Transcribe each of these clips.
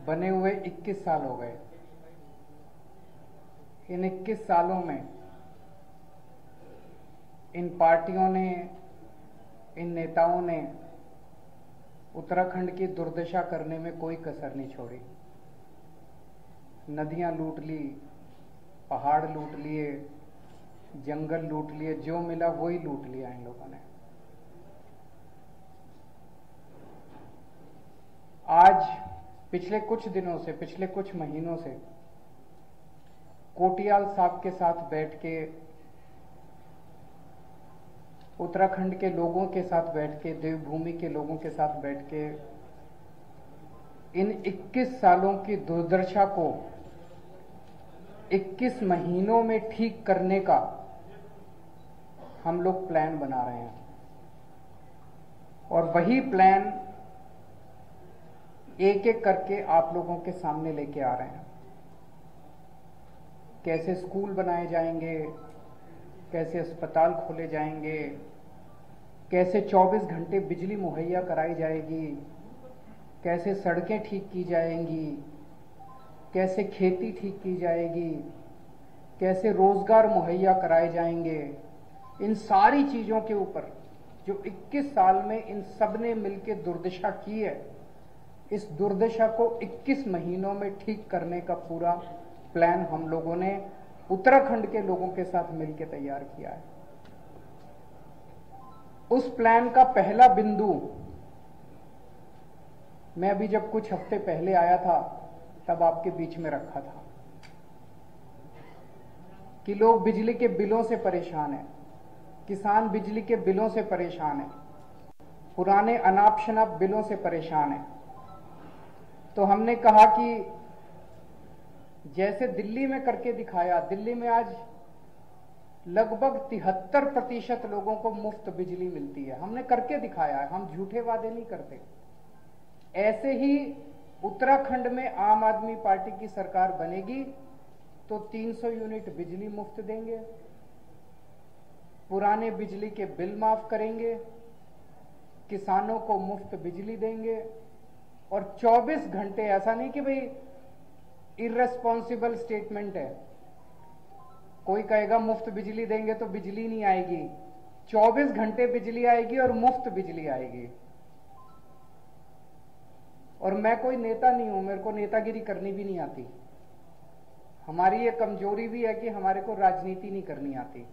बने हुए 21 साल हो गए। इन 21 सालों में इन पार्टियों ने, इन नेताओं ने उत्तराखंड की दुर्दशा करने में कोई कसर नहीं छोड़ी। नदियां लूट ली, पहाड़ लूट लिए, जंगल लूट लिए, जो मिला वही लूट लिया इन लोगों ने। आज पिछले कुछ दिनों से, पिछले कुछ महीनों से कोटियाल साहब के साथ बैठ के, उत्तराखंड के लोगों के साथ बैठ के, देवभूमि के लोगों के साथ बैठ के इन 21 सालों की दुर्दशा को 21 महीनों में ठीक करने का हम लोग प्लान बना रहे हैं। और वही प्लान एक एक करके आप लोगों के सामने लेके आ रहे हैं। कैसे स्कूल बनाए जाएंगे, कैसे अस्पताल खोले जाएंगे, कैसे 24 घंटे बिजली मुहैया कराई जाएगी, कैसे सड़कें ठीक की जाएंगी, कैसे खेती ठीक की जाएगी, कैसे रोजगार मुहैया कराए जाएंगे। इन सारी चीजों के ऊपर जो 21 साल में इन सब ने मिलकर दुर्दशा की है, इस दुर्दशा को 21 महीनों में ठीक करने का पूरा प्लान हम लोगों ने उत्तराखंड के लोगों के साथ मिलकर तैयार किया है। उस प्लान का पहला बिंदु मैं अभी जब कुछ हफ्ते पहले आया था तब आपके बीच में रखा था कि लोग बिजली के बिलों से परेशान हैं, किसान बिजली के बिलों से परेशान हैं, पुराने अनाप शनाप बिलों से परेशान हैं। तो हमने कहा कि जैसे दिल्ली में करके दिखाया, दिल्ली में आज लगभग 73% लोगों को मुफ्त बिजली मिलती है। हमने करके दिखाया है, हम झूठे वादे नहीं करते। ऐसे ही उत्तराखंड में आम आदमी पार्टी की सरकार बनेगी तो 300 यूनिट बिजली मुफ्त देंगे, पुराने बिजली के बिल माफ करेंगे, किसानों को मुफ्त बिजली देंगे और 24 घंटे, ऐसा नहीं कि भाई इर्रेस्पॉन्सिबल स्टेटमेंट है, कोई कहेगा मुफ्त बिजली देंगे तो बिजली नहीं आएगी। 24 घंटे बिजली आएगी और मुफ्त बिजली आएगी। और मैं कोई नेता नहीं हूं, मेरे को नेतागिरी करनी भी नहीं आती। हमारी ये कमजोरी भी है कि हमारे को राजनीति नहीं करनी आती,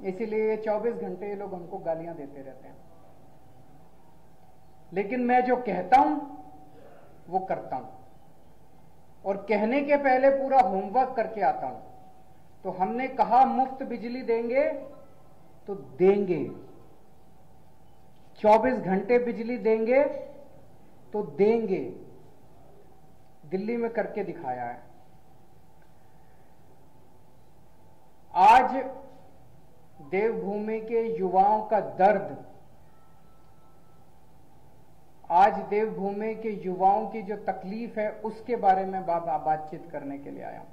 इसीलिए 24 घंटे ये लोग हमको गालियां देते रहते हैं। लेकिन मैं जो कहता हूं वो करता हूं और कहने के पहले पूरा होमवर्क करके आता हूं। तो हमने कहा मुफ्त बिजली देंगे तो देंगे, 24 घंटे बिजली देंगे तो देंगे। दिल्ली में करके दिखाया है। आज देवभूमि के युवाओं का दर्द, आज देवभूमि के युवाओं की जो तकलीफ है उसके बारे में बातचीत करने के लिए आया हूं।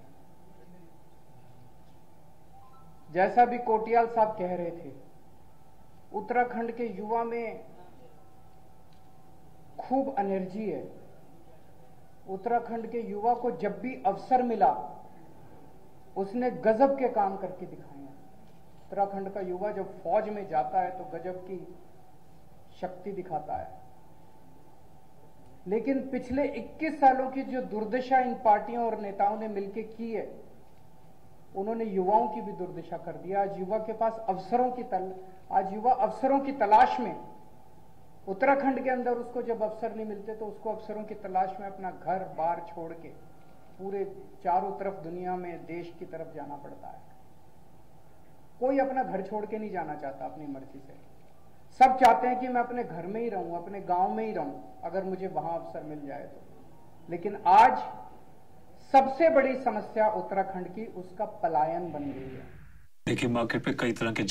जैसा भी कोटियाल साहब कह रहे थे, उत्तराखंड के युवा में खूब एनर्जी है। उत्तराखंड के युवा को जब भी अवसर मिला उसने गजब के काम करके दिखाए हैं। उत्तराखंड का युवा जब फौज में जाता है तो गजब की शक्ति दिखाता है। लेकिन पिछले 21 सालों की जो दुर्दशा इन पार्टियों और नेताओं ने मिलकर की है, उन्होंने युवाओं की भी दुर्दशा कर दिया। आज युवा के पास आज युवा अवसरों की तलाश में, उत्तराखंड के अंदर उसको जब अवसर नहीं मिलते तो उसको अवसरों की तलाश में अपना घर बार छोड़ के पूरे चारों तरफ दुनिया में देश की तरफ जाना पड़ता है। कोई अपना घर छोड़ के नहीं जाना चाहता अपनी मर्जी से। सब चाहते हैं कि मैं अपने घर में ही रहूं, अपने गांव में ही रहूं, अगर मुझे वहां अवसर मिल जाए तो। लेकिन आज सबसे बड़ी समस्या उत्तराखंड की उसका पलायन बन गई है। देखिए, मौके पे कई तरह के